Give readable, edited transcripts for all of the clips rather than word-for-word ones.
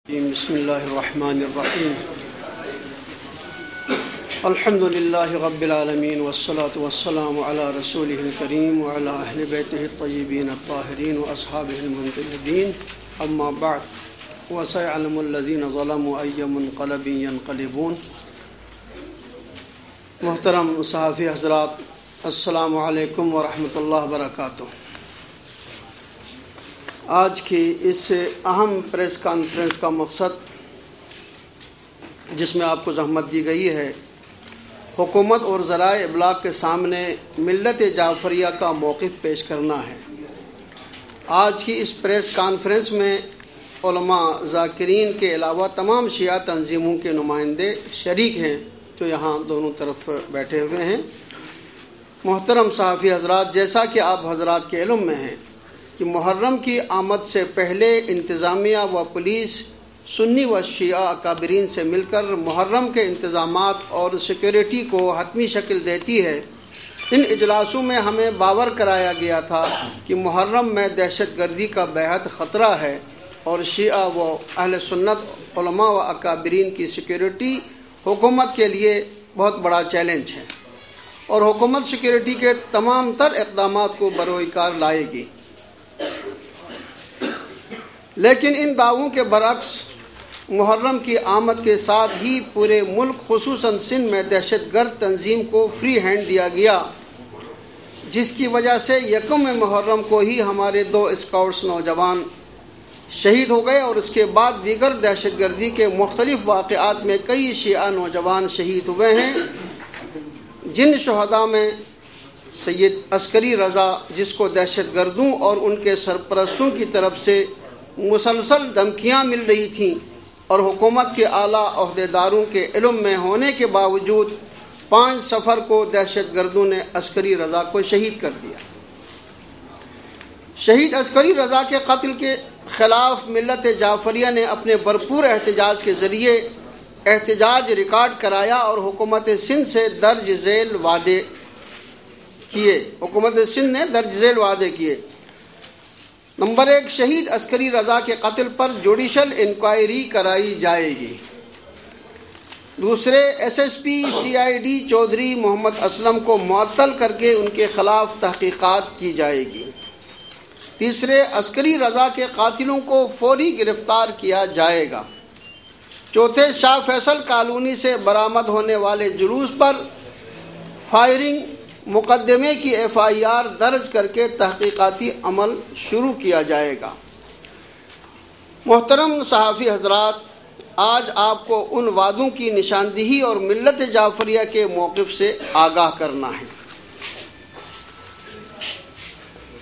بسم اللہ الرحمن الرحیم الحمد للہ رب العالمین والصلاة والسلام علی رسولہ الکریم وعلی اہل بیتہ الطیبین الطاہرین واصحابہ المنتجبین اما بعد وسيعلم الذین ظلموا ای منقلب ینقلبون۔ محترم صحافی حضرات، السلام علیکم ورحمۃ اللہ وبرکاتہ۔ آج کی اس اہم پریس کانفرنس کا مقصد، جس میں آپ کو زحمت دی گئی ہے، حکومت اور ذرائع ابلاغ کے سامنے ملت جعفریہ کا موقف پیش کرنا ہے۔ آج کی اس پریس کانفرنس میں علماء، ذاکرین کے علاوہ تمام شیعہ تنظیموں کے نمائندے شریک ہیں، جو یہاں دونوں طرف بیٹھے ہوئے ہیں۔ محترم صحافی حضرات، جیسا کہ آپ حضرات کے علم میں ہیں کہ محرم کی آمد سے پہلے انتظامیہ و پولیس سنی و شیعہ اکابرین سے مل کر محرم کے انتظامات اور سیکیورٹی کو حتمی شکل دیتی ہے۔ ان اجلاسوں میں ہمیں باور کرایا گیا تھا کہ محرم میں دہشت گردی کا بےحد خطرہ ہے اور شیعہ و اہل سنت علماء و اکابرین کی سیکیورٹی حکومت کے لیے بہت بڑا چیلنج ہے، اور حکومت سیکیورٹی کے تمام تر اقدامات کو بروئے کار لائے گی۔ لیکن ان دعووں کے برعکس محرم کی آمد کے ساتھ ہی پورے ملک خصوصاً سندھ میں دہشت گرد تنظیم کو فری ہینڈ دیا گیا، جس کی وجہ سے یکم محرم کو ہی ہمارے 2 اسکاؤٹس نوجوان شہید ہو گئے، اور اس کے بعد دیگر دہشت گردی کے مختلف واقعات میں کئی شیعہ نوجوان شہید ہوئے ہیں، جن شہداء میں سید عسکری رضا، جس کو دہشت گردوں اور ان کے سرپرستوں کی طرف سے مسلسل دھمکیاں مل رہی تھیں، اور حکومت کے اعلیٰ عہدیداروں کے علم میں ہونے کے باوجود 5 سفر کو دہشت گردوں نے عسکری رضا کو شہید کر دیا۔ شہید عسکری رضا کے قتل کے خلاف ملت جعفریہ نے اپنے بھرپور احتجاج کے ذریعے احتجاج ریکارڈ کرایا اور حکومت سندھ سے درج ذیل وعدے کیے۔ نمبر 1، شہید عسکری رضا کے قتل پر جوڈیشل انکوائری کرائی جائے گی۔ دوسرے، SSP CID چودھری محمد اسلم کو معطل کر کے ان کے خلاف تحقیقات کی جائے گی۔ تیسرے، عسکری رضا کے قاتلوں کو فوری گرفتار کیا جائے گا۔ چوتھے، شاہ فیصل کالونی سے برآمد ہونے والے جلوس پر فائرنگ مقدمے کی FIR درج کر کے تحقیقاتی عمل شروع کیا جائے گا۔ محترم صحافی حضرات، آج آپ کو ان وعدوں کی نشاندہی اور ملت جعفریہ کے موقف سے آگاہ کرنا ہے۔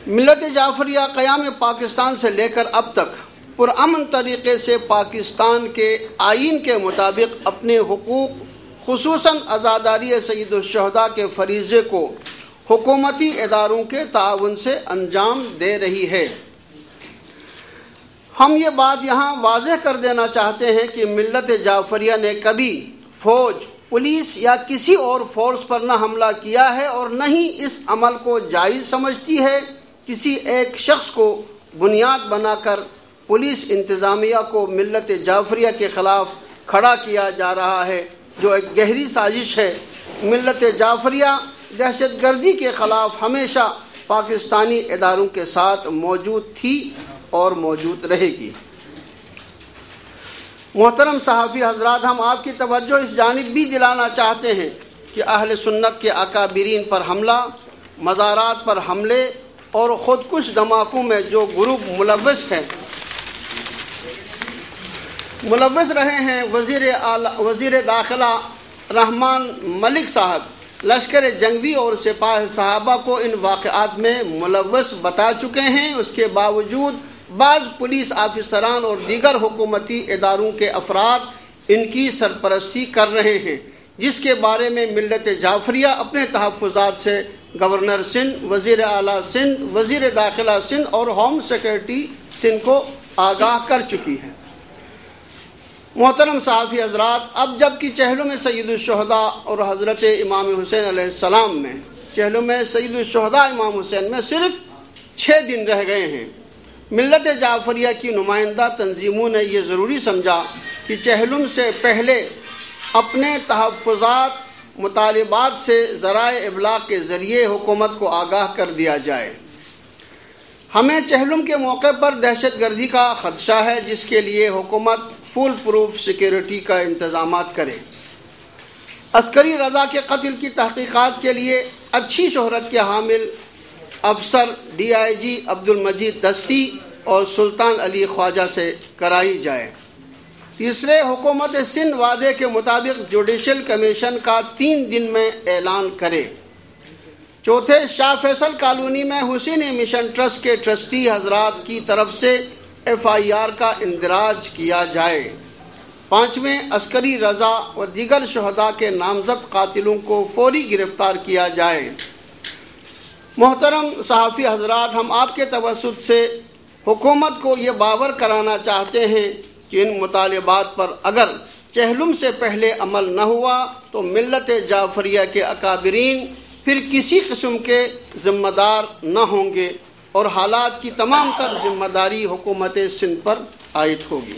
ملت جعفریہ قیام پاکستان سے لے کر اب تک پرامن طریقے سے پاکستان کے آئین کے مطابق اپنے حقوق، خصوصاً عزاداری سید الشہداء کے فریضے کو حکومتی اداروں کے تعاون سے انجام دے رہی ہے۔ ہم یہ بات یہاں واضح کر دینا چاہتے ہیں کہ ملت جعفریہ نے کبھی فوج، پولیس یا کسی اور فورس پر نہ حملہ کیا ہے، اور نہ ہی اس عمل کو جائز سمجھتی ہے۔ کسی ایک شخص کو بنیاد بنا کر پولیس انتظامیہ کو ملت جعفریہ کے خلاف کھڑا کیا جا رہا ہے، جو ایک گہری سازش ہے۔ ملت جعفریہ دہشت گردی کے خلاف ہمیشہ پاکستانی اداروں کے ساتھ موجود تھی اور موجود رہے گی۔ محترم صحافی حضرات، ہم آپ کی توجہ اس جانب بھی دلانا چاہتے ہیں کہ اہل سنت کے اکابرین پر حملہ، مزارات پر حملے اور خودکش دھماکوں میں جو گروپ ملوث رہے ہیں، وزیر داخلہ رحمان ملک صاحب لشکر جنگی اور سپاہ صحابہ کو ان واقعات میں ملوث بتا چکے ہیں۔ اس کے باوجود بعض پولیس آفیسران اور دیگر حکومتی اداروں کے افراد ان کی سرپرستی کر رہے ہیں، جس کے بارے میں ملت جعفریہ اپنے تحفظات سے گورنر سندھ، وزیر اعلیٰ سندھ، وزیر داخلہ سندھ اور ہوم سیکرٹری سندھ کو آگاہ کر چکی ہے۔ محترم صحافی حضرات، اب جب کہ چہلوں میں سید الشہداء اور حضرت امام حسین علیہ السلام میں، چہلوں میں سید الشہداء امام حسین میں صرف 6 دن رہ گئے ہیں، ملت جعفریہ کی نمائندہ تنظیموں نے یہ ضروری سمجھا کہ چہلم سے پہلے اپنے تحفظات مطالبات سے ذرائع ابلاغ کے ذریعے حکومت کو آگاہ کر دیا جائے۔ ہمیں چہلم کے موقع پر دہشت گردی کا خدشہ ہے، جس کے لیے حکومت فول پروف سیکیورٹی کا انتظامات کرے۔ عسکری رضا کے قتل کی تحقیقات کے لیے اچھی شہرت کے حامل افسر DIG عبدالمجید دستی اور سلطان علی خواجہ سے کرائی جائے۔ تیسرے، حکومت سندھ وعدے کے مطابق جوڈیشل کمیشن کا 3 دن میں اعلان کرے۔ چوتھے، شاہ فیصل کالونی میں حسینی مشن ٹرسٹ کے ٹرسٹی حضرات کی طرف سے FIR کا اندراج کیا جائے۔ پانچویں، عسکری رضا و دیگر شہداء کے نامزد قاتلوں کو فوری گرفتار کیا جائے۔ محترم صحافی حضرات، ہم آپ کے توسط سے حکومت کو یہ باور کرانا چاہتے ہیں کہ ان مطالبات پر اگر چہلم سے پہلے عمل نہ ہوا تو ملت جعفریہ کے اکابرین پھر کسی قسم کے ذمہ دار نہ ہوں گے اور حالات کی تمام تر ذمہ داری حکومت سندھ پر عائد ہوگی۔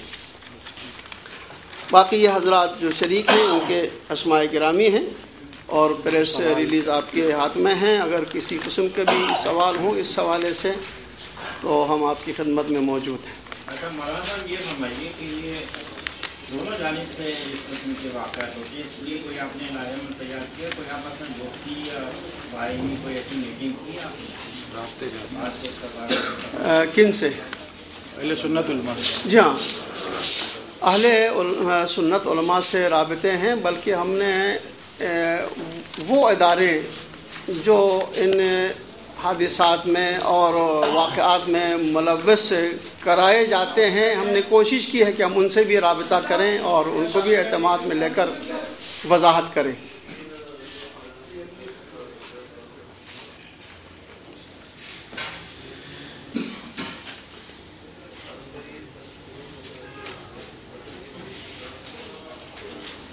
باقی یہ حضرات جو شریک ہیں ان کے اسماء گرامی ہیں اور پریس ریلیز آپ کے ہاتھ میں ہیں۔ اگر کسی قسم کے بھی سوال ہوں اس حوالے سے تو ہم آپ کی خدمت میں موجود ہیں۔ اچھا مولانا صاحب، یہ فرمائیے کہ یہ دونوں جانب سے اس قسم کے واقعات ہوتے ہیں، اس لیے کوئی آپ نے نظریہ میں تیار کیا، کوئی آپ نے دوستی یا باہمی کوئی ایسی میٹنگ کی آپ نے؟ کن سے؟ اہل سنت علماء سے؟ جی ہاں، اہل سنت علماء سے رابطے ہیں، بلکہ ہم نے وہ ادارے جو ان حادثات میں اور واقعات میں ملوث کرائے جاتے ہیں، ہم نے کوشش کی ہے کہ ہم ان سے بھی رابطہ کریں اور ان کو بھی اعتماد میں لے کر وضاحت کریں۔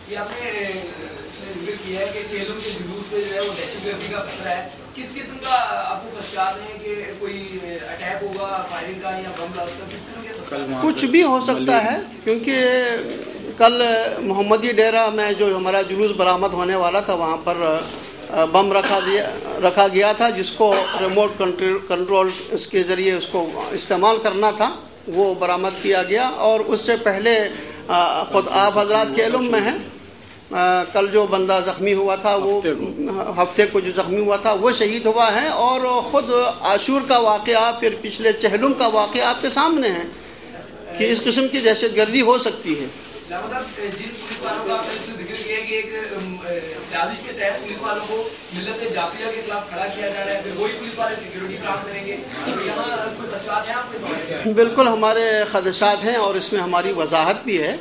یہ آپ نے ذکر کیا ہے کہ چہلم کے جلوس پہ جو ہے وہ دہشت گردی کا خطرہ ہے، کس قسم کا آپ کو خدشات ہیں کہ کوئی اٹیک ہوگا، فائرنگ کا یا بم بلاسٹ کا، کس قسم کے خدشات؟ کچھ بھی ہو سکتا ہے، کیونکہ کل محمدی ڈیرہ میں جو ہمارا جلوس برآمد ہونے والا تھا وہاں پر بم رکھا گیا تھا، جس کو ریموٹ کنٹرول اس کے ذریعے اس کو استعمال کرنا تھا، وہ برآمد کیا گیا۔ اور اس سے پہلے خود آپ حضرات کے علم میں ہے، کل جو بندہ زخمی ہوا تھا وہ ہفتے کو جو زخمی ہوا تھا وہ شہید ہوا ہے، اور خود عاشور کا واقعہ، پھر پچھلے چہلم کا واقعہ آپ کے سامنے ہے کہ اس قسم کی دہشت گردی ہو سکتی ہے۔ جن پولیس والوں کا آپ نے ذکر کیا کہ ایک سازش کے تحت پولیس والوں کو ملت جعفریہ کے خلاف کھڑا کیا جا رہا ہے، پھر وہی پولیس والے سیکیورٹی کام کریں گے، تو یہاں کوئی خدشات ہیں آپ کے سامنے؟ بالکل ہمارے خدشات ہیں اور اس میں ہماری وضاحت بھی ہے۔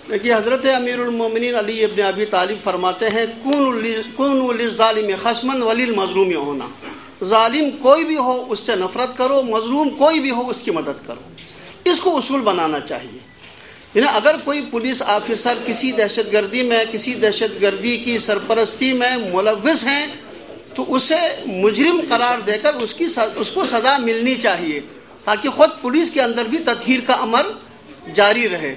دیکھیے، حضرت امیر المومنین علی ابن ابی طالب فرماتے ہیں کونوا للظالم خصما وللمظلوم ہونا، ظالم کوئی بھی ہو اس سے نفرت کرو، مظلوم کوئی بھی ہو اس کی مدد کرو، اس کو اصول بنانا چاہیے۔ یعنی اگر کوئی پولیس آفیسر کسی دہشت گردی میں، کسی دہشت گردی کی سرپرستی میں ملوث ہیں تو اسے مجرم قرار دے کر اس کو سزا ملنی چاہیے، تاکہ خود پولیس کے اندر بھی تطہیر کا عمل جاری رہے۔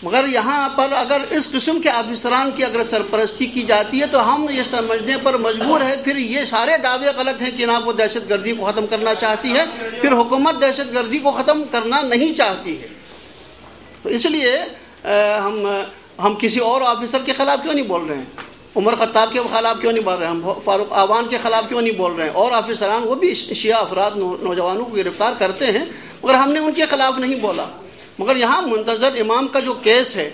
مگر یہاں پر اگر اس قسم کے آفیسران کی اگر سرپرستی کی جاتی ہے تو ہم یہ سمجھنے پر مجبور ہے پھر یہ سارے دعوے غلط ہیں کہ جناب وہ دہشت گردی کو ختم کرنا چاہتی ہے، پھر حکومت دہشت گردی کو ختم کرنا نہیں چاہتی ہے۔ تو اس لیے ہم کسی اور آفیسر کے خلاف کیوں نہیں بول رہے ہیں؟ عمر خطاب کے خلاف کیوں نہیں بول رہے ہیں؟ ہم فاروق آوان کے خلاف کیوں نہیں بول رہے ہیں؟ اور آفیسران وہ بھی شیعہ افراد نوجوانوں کو گرفتار کرتے ہیں، مگر ہم نے ان کے خلاف نہیں بولا۔ مگر یہاں منتظر امام کا جو کیس ہے،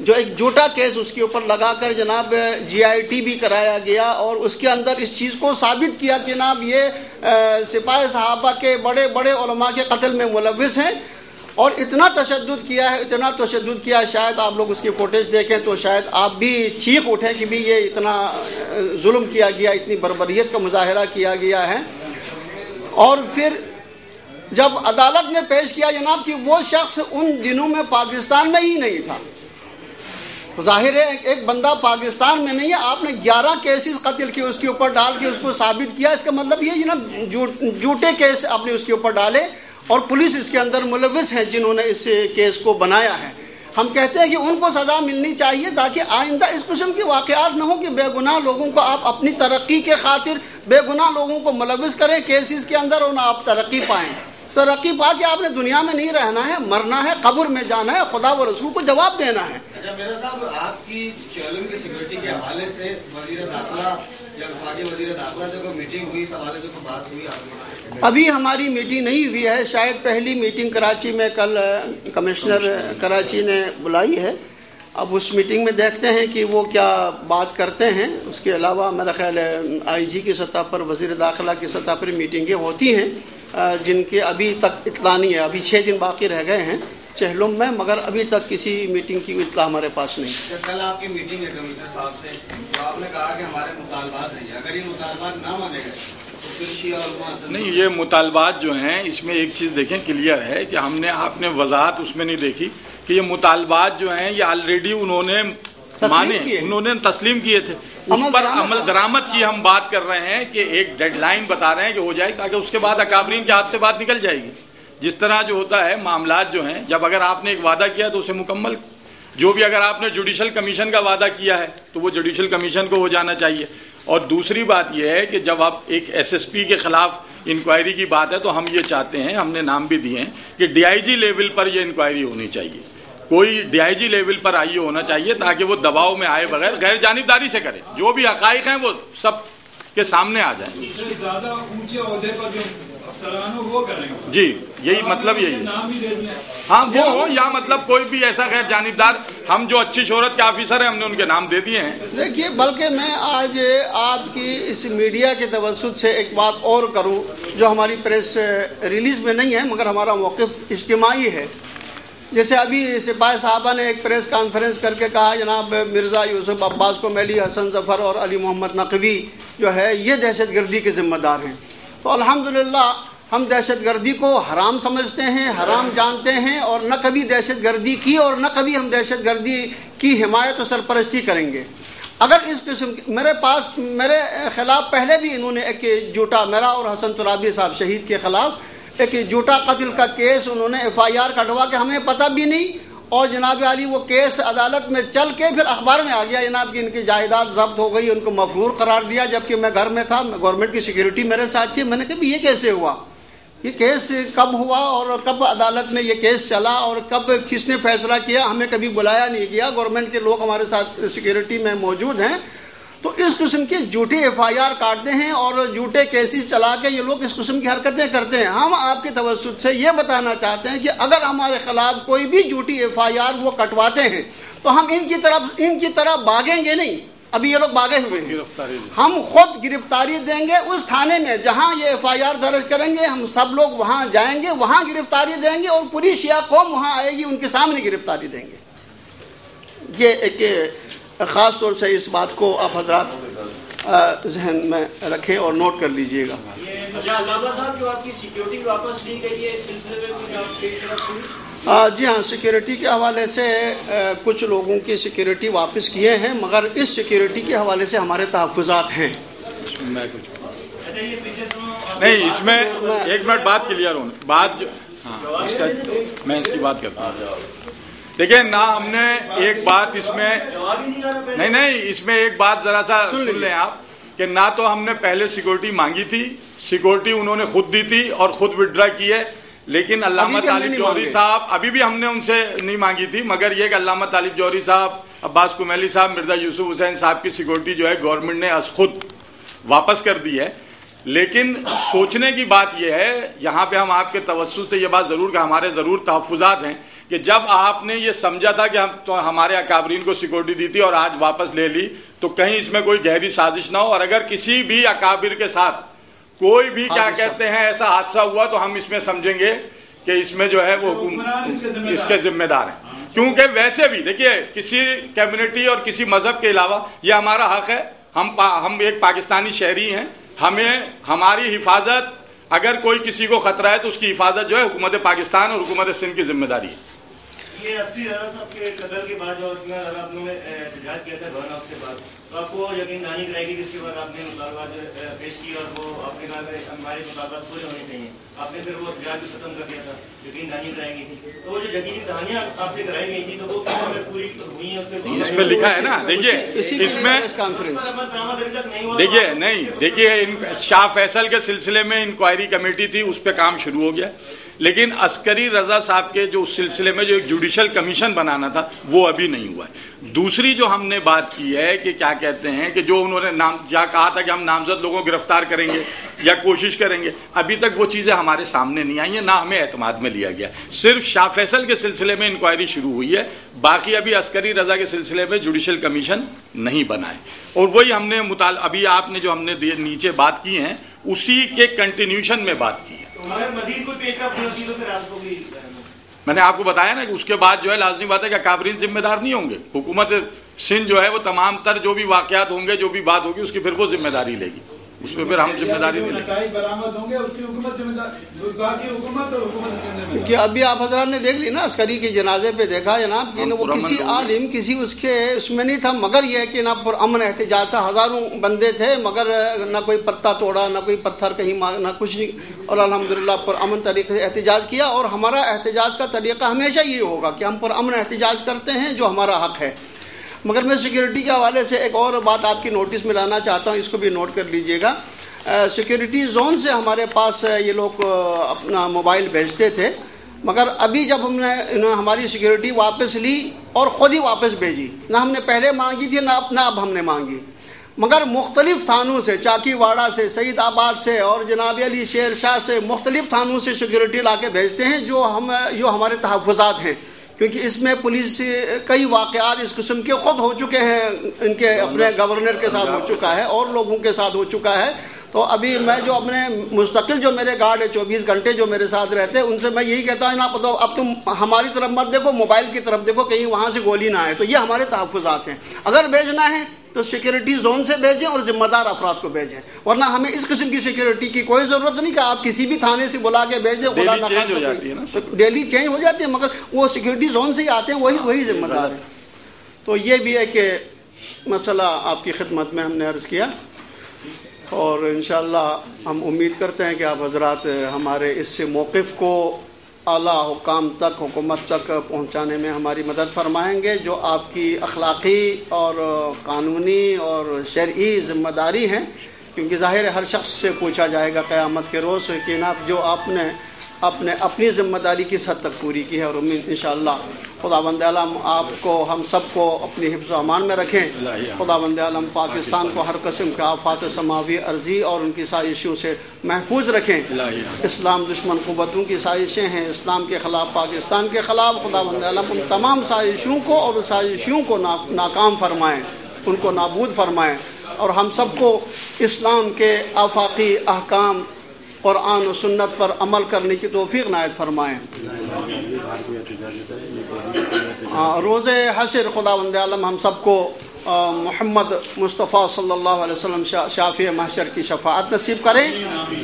جو ایک جھوٹا کیس اس کے اوپر لگا کر جناب GIT بھی کرایا گیا اور اس کے اندر اس چیز کو ثابت کیا کہ جناب یہ سپاہ صحابہ کے بڑے بڑے علماء کے قتل میں ملوث ہیں، اور اتنا تشدد کیا ہے، شاید آپ لوگ اس کی فوٹیج دیکھیں تو شاید آپ بھی چیخ اٹھیں کہ بھی یہ اتنا ظلم کیا گیا، اتنی بربریت کا مظاہرہ کیا گیا ہے۔ اور پھر جب عدالت میں پیش کیا جناب کہ وہ شخص ان دنوں میں پاکستان میں ہی نہیں تھا، تو ظاہر ہے ایک بندہ پاکستان میں نہیں ہے، آپ نے 11 کیسز قتل کے اس کے اوپر ڈال کے اس کو ثابت کیا، اس کا مطلب یہ جناب جھوٹے کیس آپ نے اس کے اوپر ڈالے اور پولیس اس کے اندر ملوث ہیں جنہوں نے اس کیس کو بنایا ہے. ہم کہتے ہیں کہ ان کو سزا ملنی چاہیے تاکہ آئندہ اس قسم کے واقعات نہ ہوں کہ بے گناہ لوگوں کو آپ اپنی ترقی کے خاطر بے گناہ لوگوں کو ملوث کریں کیسز کے اندر اور نہ آپ ترقی پائیں. ترقی پا کے آپ نے دنیا میں نہیں رہنا ہے, مرنا ہے, قبر میں جانا ہے, خدا و رسول کو جواب دینا ہے. اچھا میرا صاحب, آپ کی چیلنج کی سیکورٹی کے حوالے سے وزیر داخلہ یا وفاقی وزیر داخلہ سے کوئی میٹنگ ہوئی, اس حوالے سے کوئی بات ہوئی آپ کی؟ ابھی ہماری میٹنگ نہیں ہوئی ہے. شاید پہلی میٹنگ کراچی میں کل کمشنر کراچی نے بلائی ہے. اب اس میٹنگ میں دیکھتے ہیں کہ وہ کیا بات کرتے ہیں. اس کے علاوہ میرا خیال ہے آئی جی کی سطح پر, وزیر داخلہ کی سطح پر میٹنگیں ہوتی ہیں جن کے ابھی تک اطلاع نہیں ہے. ابھی 6 دن باقی رہ گئے ہیں چہلم میں, مگر ابھی تک کسی میٹنگ کی اطلاع ہمارے پاس نہیں. کل آپ کی میٹنگ ہے کمشنر صاحب سے, تو آپ نے کہا کہ ہمارے مطالبات ہیں, اگر یہ مطالبات نہ مانے گئے تو پھر شیعہ علماء نہیں, یہ مطالبات جو ہیں اس میں ایک چیز دیکھیں کلیئر ہے کہ ہم نے, آپ نے وضاحت اس میں نہیں دیکھی کہ یہ مطالبات جو ہیں یہ آلریڈی انہوں نے مانے, انہوں نے تسلیم کیے تھے, اس پر عمل درآمد کی ہم بات کر رہے ہیں کہ ایک ڈیڈ لائن بتا رہے ہیں کہ ہو جائے تاکہ اس کے بعد اکابرین کے ہاتھ سے بات نکل جائے گی. جس طرح جو ہوتا ہے معاملات جو ہیں, جب اگر آپ نے ایک وعدہ کیا تو اسے مکمل, جو بھی اگر آپ نے جوڈیشل کمیشن کا وعدہ کیا ہے تو وہ جوڈیشل کمیشن کو ہو جانا چاہیے. اور دوسری بات یہ ہے کہ جب آپ ایک ایس ایس پی کے خلاف انکوائری کی بات ہے تو ہم یہ چاہتے ہیں, ہم نے نام بھی دیے ہیں کہ ڈی آئی جی لیول پر یہ انکوائری ہونی چاہیے. کوئی ڈی آئی جی لیول پر آئی ہونا چاہیے تاکہ وہ دباؤ میں آئے بغیر غیر جانبداری سے کرے, جو بھی حقائق ہیں وہ سب کے سامنے آ جائیں. زیادہ اونچے عہدے پر جو افسران ہو وہ کریں گے. جی یہی مطلب یہی ہے. ہاں وہ ہو یا مطلب کوئی بھی ایسا غیر جانبدار, ہم جو اچھی شہرت کے آفیسر ہیں ہم نے ان کے نام دے دیے ہیں. دیکھیے, بلکہ میں آج آپ کی اس میڈیا کے توسط سے ایک بات اور کروں جو ہماری پریس ریلیز میں نہیں ہے مگر ہمارا موقف اجتماعی ہے. جیسے ابھی سپاہی صاحبہ نے ایک پریس کانفرنس کر کے کہا جناب مرزا یوسف عباس کومیلی, حسن ظفر اور علی محمد نقوی جو ہے یہ دہشت گردی کے ذمہ دار ہیں. تو الحمدللہ ہم دہشت گردی کو حرام سمجھتے ہیں, حرام جانتے ہیں, اور نہ کبھی دہشت گردی کی اور نہ کبھی ہم دہشت گردی کی حمایت و سرپرستی کریں گے. اگر اس قسم میرے خلاف پہلے بھی انہوں نے ایک جھوٹا, میرا اور حسن ترابی صاحب شہید کے خلاف ایک جھوٹا قتل کا کیس انہوں نے ایف آئی آر کٹوا کے ہمیں پتہ بھی نہیں, اور جناب علی وہ کیس عدالت میں چل کے پھر اخبار میں آ گیا جناب کہ ان کی جائیداد ضبط ہو گئی, ان کو مفرور قرار دیا, جبکہ میں گھر میں تھا, گورنمنٹ کی سیکیورٹی میرے ساتھ تھی. میں نے کہا یہ کیسے ہوا, یہ کیس کب ہوا اور کب عدالت میں یہ کیس چلا اور کب کس نے فیصلہ کیا, ہمیں کبھی بلایا نہیں گیا. گورنمنٹ کے لوگ ہمارے ساتھ سیکیورٹی میں موجود ہیں. تو اس قسم کے جھوٹے ایف آئی آر کاٹتے ہیں اور جھوٹے کیسز چلا کے یہ لوگ اس قسم کی حرکتیں کرتے ہیں. ہم آپ کے توسط سے یہ بتانا چاہتے ہیں کہ اگر ہمارے خلاف کوئی بھی جھوٹی ایف آئی آر وہ کٹواتے ہیں تو ہم ان کی طرح بھاگیں گے نہیں. ابھی یہ لوگ بھاگے ہوئے ہیں, ہم خود گرفتاری دیں گے اس تھانے میں جہاں یہ ایف آئی آر درج کریں گے. ہم سب لوگ وہاں جائیں گے, وہاں گرفتاری دیں گے اور پوری شیعہ قوم وہاں آئے گی, ان کے سامنے گرفتاری دیں گے. یہ ایک خاص طور سے اس بات کو آپ حضرات ذہن میں رکھیں اور نوٹ کر لیجئے گا. علامہ صاحب جو آپ کی سیکیورٹی واپس لی گئی ہے اس سلسلے میں کچھ آپ پیش رفت ہوئی؟ جی ہاں, سیکیورٹی کے حوالے سے کچھ لوگوں کی سیکیورٹی واپس کیے ہیں مگر اس سیکیورٹی کے حوالے سے ہمارے تحفظات ہیں. نہیں, اس میں ایک منٹ بات کلیئر ہونے بات جو میں اس کی بات کرتا ہوں. دیکھیں نہ ہم نے ایک بات اس میں نہیں اس میں ایک بات ذرا سا سن لیں آپ کہ نہ تو ہم نے پہلے سیکورٹی مانگی تھی, سیکورٹی انہوں نے خود دی تھی اور خود وڈرا کی ہے. لیکن علامہ طالب جوہری صاحب, ابھی بھی ہم نے ان سے نہیں مانگی تھی, مگر یہ کہ علامہ طالب جوہری صاحب, عباس کومیلی صاحب, مرزا یوسف حسین صاحب کی سیکورٹی جو ہے گورنمنٹ نے از خود واپس کر دی ہے. لیکن سوچنے کی بات یہ ہے, یہاں پہ ہم آپ کے توسط سے یہ بات ضرور کہ ہمارے ضرور تحفظات ہیں کہ جب آپ نے یہ سمجھا تھا کہ ہم تو ہمارے اکابرین کو سیکورٹی دی تھی اور آج واپس لے لی تو کہیں اس میں کوئی گہری سازش نہ ہو, اور اگر کسی بھی اکابر کے ساتھ کوئی بھی کیا کہتے ہیں ایسا حادثہ ہوا تو ہم اس میں سمجھیں گے کہ اس میں جو ہے وہ اس کے ذمہ دار ہیں. کیونکہ ویسے بھی دیکھیے کسی کمیونٹی اور کسی مذہب کے علاوہ یہ ہمارا حق ہے, ہم ایک پاکستانی شہری ہیں, ہمیں ہماری حفاظت, اگر کوئی کسی کو خطرہ ہے تو اس کی حفاظت جو ہے حکومت پاکستان اور حکومت سندھ کی ذمہ داری ہے. یہ اصلی رضا صاحب کے قتل کے بعد جو اتنا زیادہ آپ نے احتجاج کیا تھا گورنر اس کے بعد، تو آپ کو یقین دہانی کرائے گی جس کے بعد آپ نے مطالبات پیش کی اور وہ آپ نے کہا کہ ہمارے مطالبات پورے ہونے چاہیے، آپ نے پھر وہ احتجاج بھی ختم کر دیا تھا، یقین دہانی کرائے گی تھی، تو وہ جو یقینی دہانیاں آپ سے کرائی گئی تھی تو وہ پوری ہوئی ہیں؟ اس پہ لکھا ہے نا، دیکھیے اس میں دیکھیے نہیں، دیکھیے شاہ فیصل کے سلسلے میں انکوائری کمیٹی تھی، اس پہ کام شروع ہو گیا، لیکن عسکری رضا صاحب کے جو اس سلسلے میں جو ایک جوڈیشل کمیشن بنانا تھا وہ ابھی نہیں ہوا ہے۔ دوسری جو ہم نے بات کی ہے کہ کیا کہتے ہیں کہ جو انہوں نے کہا تھا کہ ہم نامزد لوگوں کو گرفتار کریں گے یا کوشش کریں گے، ابھی تک وہ چیزیں ہمارے سامنے نہیں آئی ہیں، نہ ہمیں اعتماد میں لیا گیا۔ صرف شاہ فیصل کے سلسلے میں انکوائری شروع ہوئی ہے، باقی ابھی عسکری رضا کے سلسلے میں جوڈیشل کمیشن نہیں بنا ہے۔ اور وہی ہم نے ابھی آپ نے جو ہم نے نیچے بات کی ہیں اسی کے کنٹینیوشن میں بات کی ہے۔ میں نے آپ کو بتایا نا کہ اس کے بعد جو ہے لازمی بات ہے کہ اکابرین ذمہ دار نہیں ہوں گے، حکومت سندھ جو ہے وہ تمام تر جو بھی واقعات ہوں گے، جو بھی بات ہوگی اس کی پھر وہ ذمہ داری لے گی، اس میں پھر ہم ذمہ داری نہیں لیں گے۔ کہ ابھی آپ حضرات نے دیکھ لی نا، عسکری کے جنازے پہ دیکھا جناب کہ وہ کسی عالم کسی اس میں نہیں تھا، مگر یہ کہ نہ پر امن احتجاج تھا، ہزاروں بندے تھے مگر نہ کوئی پتا توڑا، نہ کوئی پتھر کہیں نہ کچھ نہیں، اور الحمدللہ پر امن طریقے سے احتجاج کیا۔ اور ہمارا احتجاج کا طریقہ ہمیشہ یہ ہوگا کہ ہم پر امن احتجاج کرتے ہیں جو ہمارا حق ہے۔ مگر میں سیکیورٹی کے حوالے سے ایک اور بات آپ کی نوٹس میں لانا چاہتا ہوں، اس کو بھی نوٹ کر لیجئے گا۔ سیکیورٹی زون سے ہمارے پاس یہ لوگ اپنا موبائل بھیجتے تھے، مگر ابھی جب ہم نے ہماری سیکیورٹی واپس لی اور خود ہی واپس بھیجی، نہ ہم نے پہلے مانگی تھی نہ اب ہم نے مانگی، مگر مختلف تھانوں سے، چاکی واڑہ سے، سعید آباد سے اور جناب علی شیر شاہ سے مختلف تھانوں سے سیکیورٹی لا کے بھیجتے ہیں جو ہمارے تحفظات ہیں، کیونکہ اس میں پولیس کئی واقعات اس قسم کے خود ہو چکے ہیں، ان کے اپنے گورنر کے ساتھ ہو چکا ہے اور لوگوں کے ساتھ ہو چکا ہے۔ تو ابھی میں جو اپنے مستقل جو میرے گارڈ ہے 24 گھنٹے جو میرے ساتھ رہتے ہیں، ان سے میں یہی کہتا ہوں اب تم ہماری طرف مت دیکھو، موبائل کی طرف دیکھو کہیں وہاں سے گولی نہ آئے۔ تو یہ ہمارے تحفظات ہیں، اگر بھیجنا ہے تو سیکیورٹی زون سے بھیجیں اور ذمہ دار افراد کو بھیجیں، ورنہ ہمیں اس قسم کی سیکیورٹی کی کوئی ضرورت نہیں کہ آپ کسی بھی تھانے سے بلا کے بھیج دیں، خدا نہ خواستہ ڈیلی چینج ہو جاتی ہے، مگر وہ سیکیورٹی زون سے ہی آتے ہیں، وہی ذمہ دار ہیں۔ تو یہ بھی ہے کہ مسئلہ آپ کی خدمت میں ہم نے عرض کیا، اور انشاءاللہ ہم امید کرتے ہیں کہ آپ حضرات ہمارے اس موقف کو اعلیٰ حکام تک، حکومت تک پہنچانے میں ہماری مدد فرمائیں گے، جو آپ کی اخلاقی اور قانونی اور شرعی ذمہ داری ہیں، کیونکہ ظاہر ہر شخص سے پوچھا جائے گا قیامت کے روز کہ جو آپ نے اپنی ذمہ داری کس حد تک پوری کی ہے، اور امید انشاءاللہ خداوند عالم آپ کو ہم سب کو اپنی حفظ و امان میں رکھیں۔ خداوند عالم پاکستان کو ہر قسم کے آفات سماوی ارضی اور ان کی سازشوں سے محفوظ رکھیں۔ اسلام دشمن قوتوں کی سازشیں ہیں اسلام کے خلاف، پاکستان کے خلاف، خداوند عالم ان تمام سازشوں کو اور سازشیوں کو ناکام فرمائیں، ان کو نابود فرمائیں، اور ہم سب کو اسلام کے آفاقی احکام قرآن و سنت پر عمل کرنے کی توفیق عنایت فرمائیں۔ روز حشر خداوند عالم ہم سب کو محمد مصطفیٰ صلی اللہ علیہ وسلم شافع محشر کی شفاعت نصیب کریں۔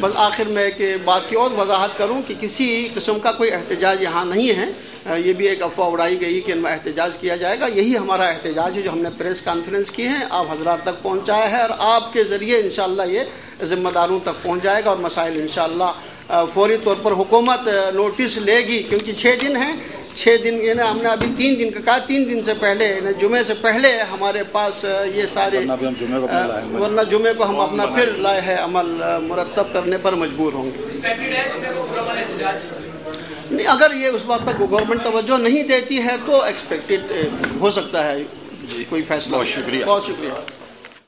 بس آخر میں ایک بات کی اور وضاحت کروں کہ کسی قسم کا کوئی احتجاج یہاں نہیں ہے، یہ بھی ایک افواہ اڑائی گئی کہ ان میں احتجاج کیا جائے گا، یہی ہمارا احتجاج ہے جو ہم نے پریس کانفرنس کی ہے، آپ حضرات تک پہنچایا ہے، اور آپ کے ذریعے انشاءاللہ یہ ذمہ داروں تک پہنچ جائے گا، اور مسائل انشاءاللہ فوری طور پر حکومت نوٹس لے گی، کیونکہ 6 دن ہیں، 6 دن یعنی ہم نے ابھی 3 دن کا کہا، 3 دن سے پہلے جمعے سے پہلے ہمارے پاس یہ سارے، ورنہ جمعے کو ہم اپنا پھر لائے ہے عمل مرتب کرنے پر مجبور ہوں گے۔ نہیں، اگر یہ اس وقت تک گورنمنٹ توجہ نہیں دیتی ہے تو ایکسپیکٹڈ ہو سکتا ہے کوئی فیصلہ۔ بہت شکریہ۔ بہت شکریہ۔